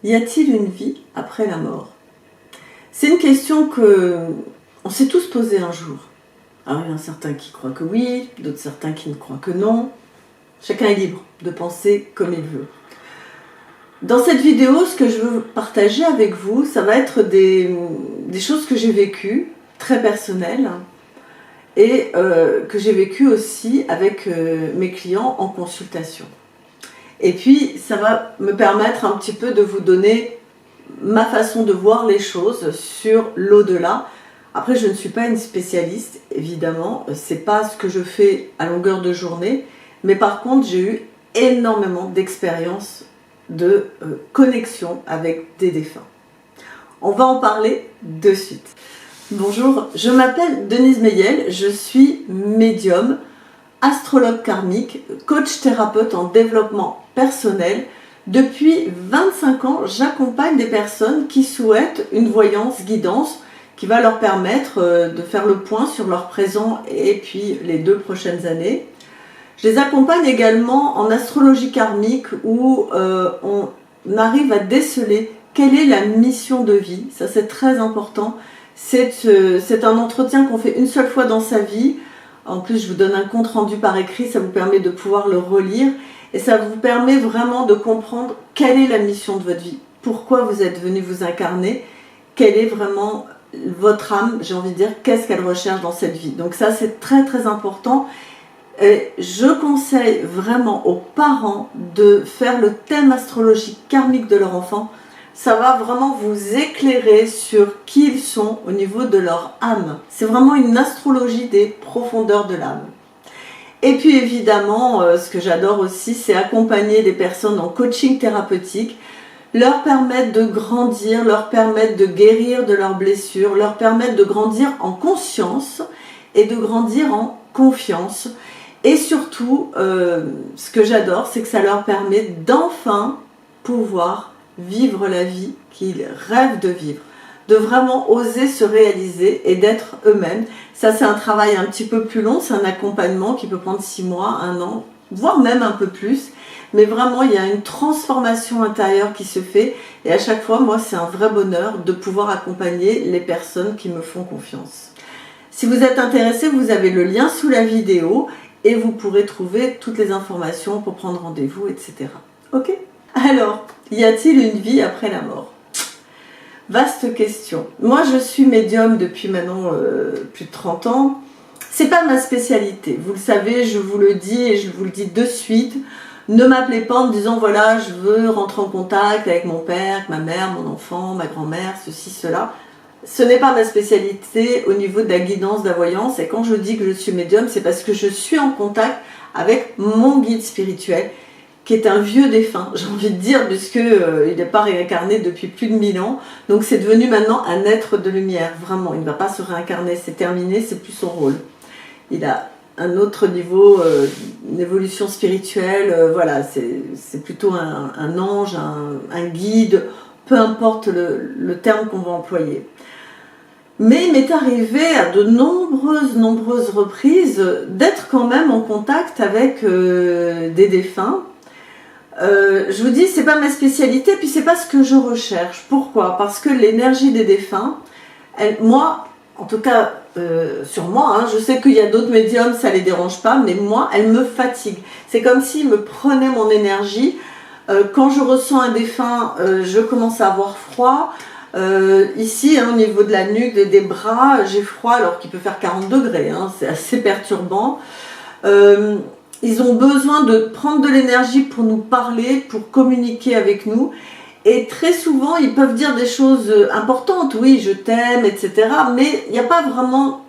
Y a-t-il une vie après la mort? C'est une question qu'on s'est tous posée un jour. Alors, il y en a certains qui croient que oui, d'autres certains qui ne croient que non. Chacun est libre de penser comme il veut. Dans cette vidéo, ce que je veux partager avec vous, ça va être des choses que j'ai vécues, très personnelles, et que j'ai vécues aussi avec mes clients en consultation. Et puis, ça va me permettre un petit peu de vous donner ma façon de voir les choses sur l'au-delà. Après, je ne suis pas une spécialiste, évidemment, c'est pas ce que je fais à longueur de journée, mais par contre, j'ai eu énormément d'expériences de connexion avec des défunts. On va en parler de suite. Bonjour, je m'appelle Denise Meyel, je suis médium, astrologue karmique, coach thérapeute en développement personnel. Depuis 25 ans, j'accompagne des personnes qui souhaitent une voyance, guidance, qui va leur permettre de faire le point sur leur présent et puis les 2 prochaines années. Je les accompagne également en astrologie karmique où on arrive à déceler quelle est la mission de vie. Ça, c'est très important. C'est un entretien qu'on fait une seule fois dans sa vie. En plus, je vous donne un compte rendu par écrit, ça vous permet de pouvoir le relire et ça vous permet vraiment de comprendre quelle est la mission de votre vie, pourquoi vous êtes venu vous incarner, quelle est vraiment votre âme, j'ai envie de dire, qu'est-ce qu'elle recherche dans cette vie. Donc ça, c'est très très important. Et je conseille vraiment aux parents de faire le thème astrologique karmique de leur enfant. Ça va vraiment vous éclairer sur qui ils sont au niveau de leur âme. C'est vraiment une astrologie des profondeurs de l'âme. Et puis évidemment, ce que j'adore aussi, c'est accompagner des personnes en coaching thérapeutique, leur permettre de grandir, leur permettre de guérir de leurs blessures, leur permettre de grandir en conscience et de grandir en confiance. Et surtout, ce que j'adore, c'est que ça leur permet d'enfin pouvoir vivre la vie qu'ils rêvent de vivre, de vraiment oser se réaliser et d'être eux-mêmes. Ça, c'est un travail un petit peu plus long, c'est un accompagnement qui peut prendre 6 mois, 1 an, voire même un peu plus. Mais vraiment, il y a une transformation intérieure qui se fait. Et à chaque fois, moi, c'est un vrai bonheur de pouvoir accompagner les personnes qui me font confiance. Si vous êtes intéressé, vous avez le lien sous la vidéo et vous pourrez trouver toutes les informations pour prendre rendez-vous, etc. Ok ? Alors, y a-t-il une vie après la mort? Vaste question. Moi, je suis médium depuis maintenant plus de 30 ans. C'est pas ma spécialité. Vous le savez, je vous le dis et je vous le dis de suite. Ne m'appelez pas en me disant voilà, je veux rentrer en contact avec mon père, ma mère, mon enfant, ma grand-mère, ceci, cela. Ce n'est pas ma spécialité au niveau de la guidance, de la voyance. Et quand je dis que je suis médium, c'est parce que je suis en contact avec mon guide spirituel, qui est un vieux défunt, j'ai envie de dire, puisqu'il n'est pas réincarné depuis plus de 1000 ans. Donc c'est devenu maintenant un être de lumière, vraiment. Il ne va pas se réincarner, c'est terminé, c'est plus son rôle. Il a un autre niveau, une évolution spirituelle, voilà, c'est plutôt un ange, un guide, peu importe le terme qu'on va employer. Mais il m'est arrivé à de nombreuses reprises d'être quand même en contact avec des défunts. Je vous dis, c'est pas ma spécialité, puis c'est pas ce que je recherche. Pourquoi? Parce que l'énergie des défunts, moi, en tout cas sur moi, hein, je sais qu'il y a d'autres médiums, ça les dérange pas, mais moi, elle me fatigue. C'est comme s'ils me prenaient mon énergie. Quand je ressens un défunt, je commence à avoir froid. Ici, hein, au niveau de la nuque, des bras, j'ai froid alors qu'il peut faire 40 degrés, hein, c'est assez perturbant. Ils ont besoin de prendre de l'énergie pour nous parler, pour communiquer avec nous. Et très souvent, ils peuvent dire des choses importantes, oui, je t'aime, etc. Mais il n'y a pas vraiment...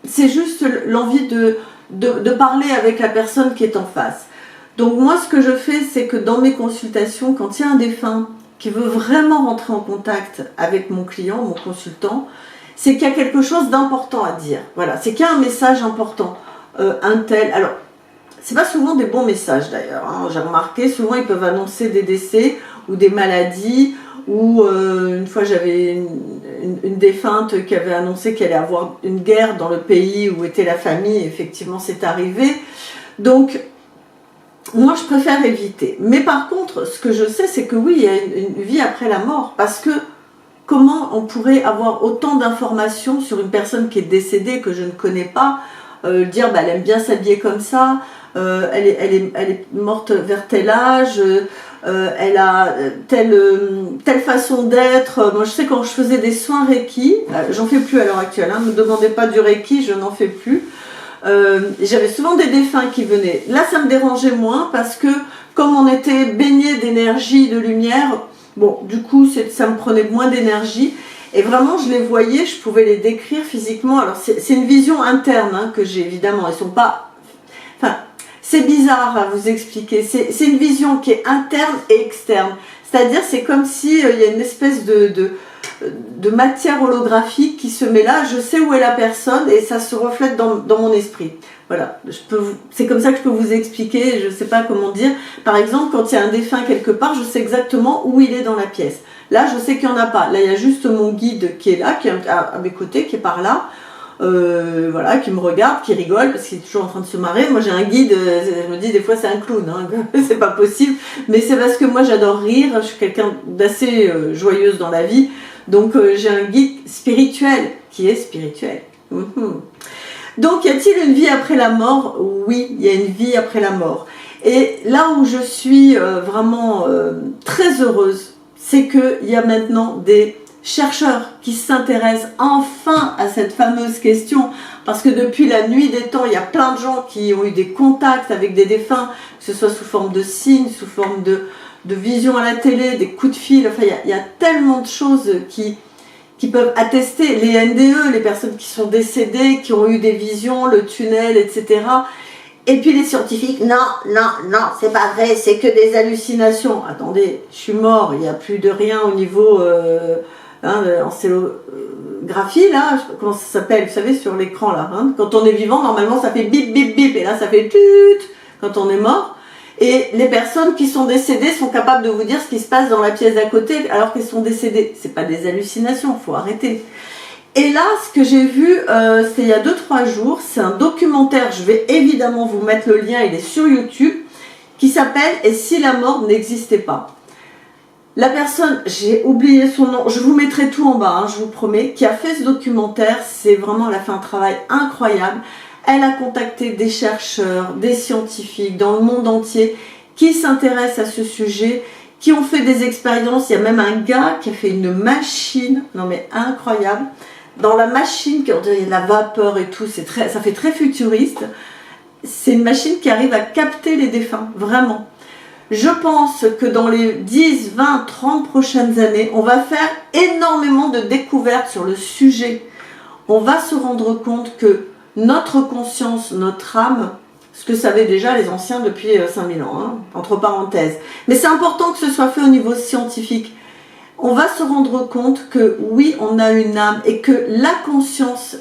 C'est juste l'envie de parler avec la personne qui est en face. Donc moi, ce que je fais, c'est que dans mes consultations, quand il y a un défunt qui veut vraiment rentrer en contact avec mon client, mon consultant, c'est qu'il y a quelque chose d'important à dire. Voilà, c'est qu'il y a un message important. Un tel... Alors, c'est pas souvent des bons messages d'ailleurs, hein. J'ai remarqué, souvent ils peuvent annoncer des décès ou des maladies, ou une fois j'avais une défunte qui avait annoncé qu'il allait avoir une guerre dans le pays où était la famille, et effectivement c'est arrivé. Donc moi je préfère éviter. Mais par contre, ce que je sais, c'est que oui, il y a une vie après la mort, parce que comment on pourrait avoir autant d'informations sur une personne qui est décédée, que je ne connais pas, dire bah, elle aime bien s'habiller comme ça, elle est morte vers tel âge, elle a telle façon d'être. Moi je sais quand je faisais des soins Reiki, j'en fais plus à l'heure actuelle, ne me demandez pas du Reiki, je n'en fais plus. J'avais souvent des défunts qui venaient. Là ça me dérangeait moins parce que comme on était baigné d'énergie, de lumière, bon du coup ça me prenait moins d'énergie. Et vraiment, je les voyais, je pouvais les décrire physiquement. Alors, c'est une vision interne que j'ai, évidemment. Elles sont pas... Enfin, c'est bizarre à vous expliquer. C'est une vision qui est interne et externe. C'est-à-dire, c'est comme si il y a une espèce de matière holographique qui se met là. Je sais où est la personne et ça se reflète dans mon esprit. Voilà, c'est comme ça que je peux vous expliquer, je ne sais pas comment dire. Par exemple, quand il y a un défunt quelque part, je sais exactement où il est dans la pièce. Là, je sais qu'il n'y en a pas. Là, il y a juste mon guide qui est là, qui est à mes côtés, qui est par là. Voilà, qui me regarde, qui rigole, parce qu'il est toujours en train de se marrer. Moi, j'ai un guide, je me dis des fois c'est un clown, c'est pas possible. Mais c'est parce que moi, j'adore rire, je suis quelqu'un d'assez joyeuse dans la vie. Donc, j'ai un guide spirituel, qui est spirituel. Donc, y a-t-il une vie après la mort? Oui, il y a une vie après la mort. Et là où je suis vraiment très heureuse, c'est qu'il y a maintenant des chercheurs qui s'intéressent enfin à cette fameuse question. Parce que depuis la nuit des temps, il y a plein de gens qui ont eu des contacts avec des défunts, que ce soit sous forme de signes, sous forme de vision à la télé, des coups de fil. Enfin, il y a tellement de choses qui peuvent attester, les NDE, les personnes qui sont décédées, qui ont eu des visions, le tunnel, etc. Et puis les scientifiques, non, c'est pas vrai, c'est que des hallucinations. Attendez, je suis mort, il n'y a plus de rien au niveau encélographie, là, comment ça s'appelle, vous savez, sur l'écran, là. Quand on est vivant, normalement, ça fait bip, bip, bip, et là, ça fait tut quand on est mort. Et les personnes qui sont décédées sont capables de vous dire ce qui se passe dans la pièce d'à côté alors qu'elles sont décédées. C'est pas des hallucinations, faut arrêter. Et là, ce que j'ai vu, c'est il y a 2-3 jours, c'est un documentaire, je vais évidemment vous mettre le lien, il est sur YouTube, qui s'appelle « Et si la mort n'existait pas ?» La personne, j'ai oublié son nom, je vous mettrai tout en bas, je vous promets, qui a fait ce documentaire, c'est vraiment, elle a fait un travail incroyable. Elle a contacté des chercheurs, des scientifiques dans le monde entier qui s'intéressent à ce sujet, qui ont fait des expériences. Il y a même un gars qui a fait une machine, non mais incroyable. Dans la machine, il y a de la vapeur et tout, ça fait très futuriste. C'est une machine qui arrive à capter les défunts, vraiment. Je pense que dans les 10, 20, 30 prochaines années, on va faire énormément de découvertes sur le sujet. On va se rendre compte que notre conscience, notre âme, ce que savaient déjà les anciens depuis 5000 ans, entre parenthèses. Mais c'est important que ce soit fait au niveau scientifique. On va se rendre compte que oui, on a une âme et que la conscience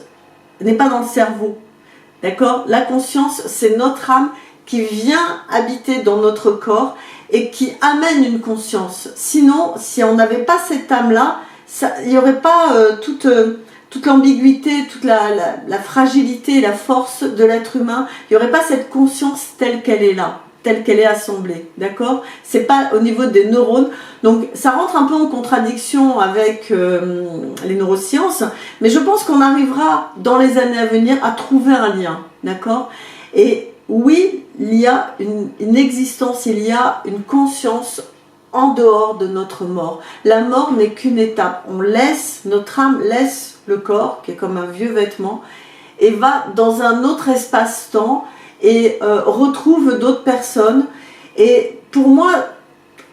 n'est pas dans le cerveau. D'accord? La conscience, c'est notre âme qui vient habiter dans notre corps et qui amène une conscience. Sinon, si on n'avait pas cette âme-là, il n'y aurait pas toute l'ambiguïté, toute la fragilité, la force de l'être humain. Il n'y aurait pas cette conscience telle qu'elle est là, telle qu'elle est assemblée, d'accord? C'est pas au niveau des neurones. Donc ça rentre un peu en contradiction avec les neurosciences, mais je pense qu'on arrivera dans les années à venir à trouver un lien, d'accord? Et oui, il y a une existence, il y a une conscience en dehors de notre mort. La mort n'est qu'une étape. Notre âme laisse le corps, qui est comme un vieux vêtement, et va dans un autre espace-temps et retrouve d'autres personnes. Et pour moi,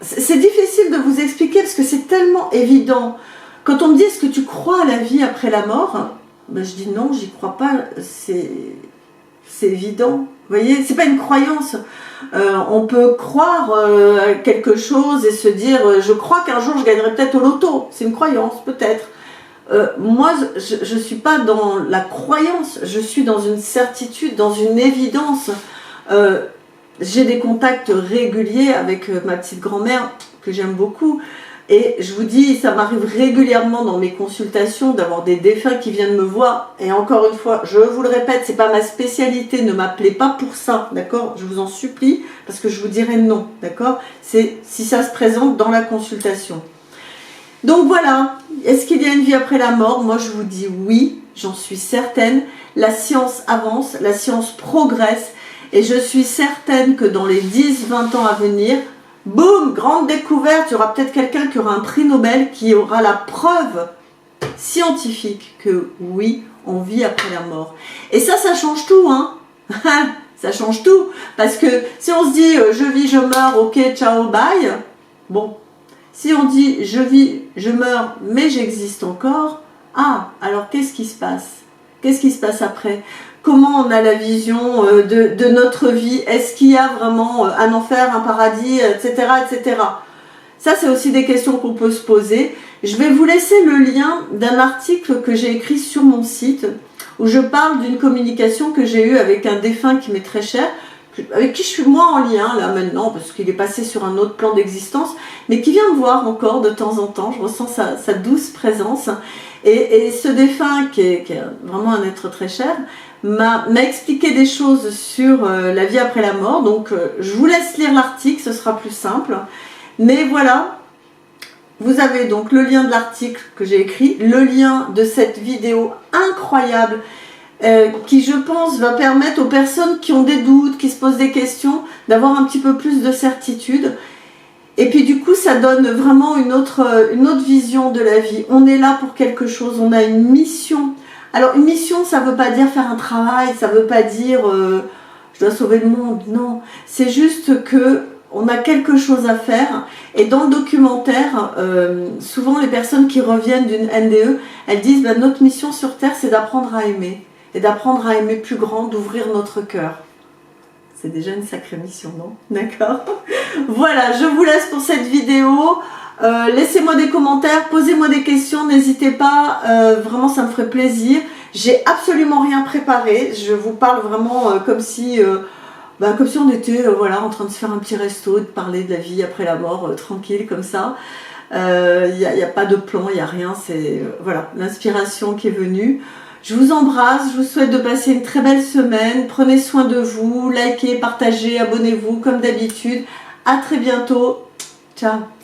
c'est difficile de vous expliquer parce que c'est tellement évident. Quand on me dit est-ce que tu crois à la vie après la mort, ben je dis non, j'y crois pas, c'est évident. Vous voyez, c'est pas une croyance. On peut croire à quelque chose et se dire je crois qu'un jour je gagnerai peut-être au loto. C'est une croyance, peut-être. Moi, je ne suis pas dans la croyance, je suis dans une certitude, dans une évidence. J'ai des contacts réguliers avec ma petite grand-mère, que j'aime beaucoup. Et je vous dis, ça m'arrive régulièrement dans mes consultations d'avoir des défunts qui viennent me voir. Et encore une fois, je vous le répète, c'est pas ma spécialité, ne m'appelez pas pour ça, d'accord? Je vous en supplie, parce que je vous dirai non, d'accord? C'est si ça se présente dans la consultation. Donc voilà, est-ce qu'il y a une vie après la mort? Moi je vous dis oui, j'en suis certaine. La science avance, la science progresse, et je suis certaine que dans les 10-20 ans à venir, boum, grande découverte, il y aura peut-être quelqu'un qui aura un prix Nobel, qui aura la preuve scientifique que oui, on vit après la mort. Et ça change tout, hein. Ça change tout, parce que si on se dit je vis, je meurs, ok, ciao, bye, bon, si on dit je vis, je meurs, mais j'existe encore, ah, alors qu'est-ce qui se passe? Qu'est-ce qui se passe après? Comment on a la vision de notre vie? Est-ce qu'il y a vraiment un enfer, un paradis, etc., etc. Ça, c'est aussi des questions qu'on peut se poser. Je vais vous laisser le lien d'un article que j'ai écrit sur mon site, où je parle d'une communication que j'ai eue avec un défunt qui m'est très cher, avec qui je suis moi en lien là maintenant, parce qu'il est passé sur un autre plan d'existence, mais qui vient me voir encore de temps en temps. Je ressens sa douce présence. Et ce défunt, qui est vraiment un être très cher, m'a expliqué des choses sur la vie après la mort. Donc je vous laisse lire l'article, ce sera plus simple. Mais voilà, vous avez donc le lien de l'article que j'ai écrit, le lien de cette vidéo incroyable qui, je pense, va permettre aux personnes qui ont des doutes, qui se posent des questions, d'avoir un petit peu plus de certitude. Et puis du coup, ça donne vraiment une autre vision de la vie. On est là pour quelque chose, on a une mission. Alors une mission, ça ne veut pas dire faire un travail, ça ne veut pas dire je dois sauver le monde, non. C'est juste que on a quelque chose à faire. Et dans le documentaire, souvent les personnes qui reviennent d'une NDE, elles disent ben, notre mission sur Terre, c'est d'apprendre à aimer. Et d'apprendre à aimer plus grand, d'ouvrir notre cœur. C'est déjà une sacrée mission, non? D'accord. Voilà, je vous laisse pour cette vidéo. Laissez-moi des commentaires, posez-moi des questions, n'hésitez pas. Vraiment, ça me ferait plaisir. J'ai absolument rien préparé. Je vous parle vraiment comme si on était voilà, en train de se faire un petit resto, de parler de la vie après la mort, tranquille comme ça. Il n'y a pas de plan, il n'y a rien. C'est voilà, l'inspiration qui est venue. Je vous embrasse, je vous souhaite de passer une très belle semaine. Prenez soin de vous, likez, partagez, abonnez-vous comme d'habitude. À très bientôt. Ciao.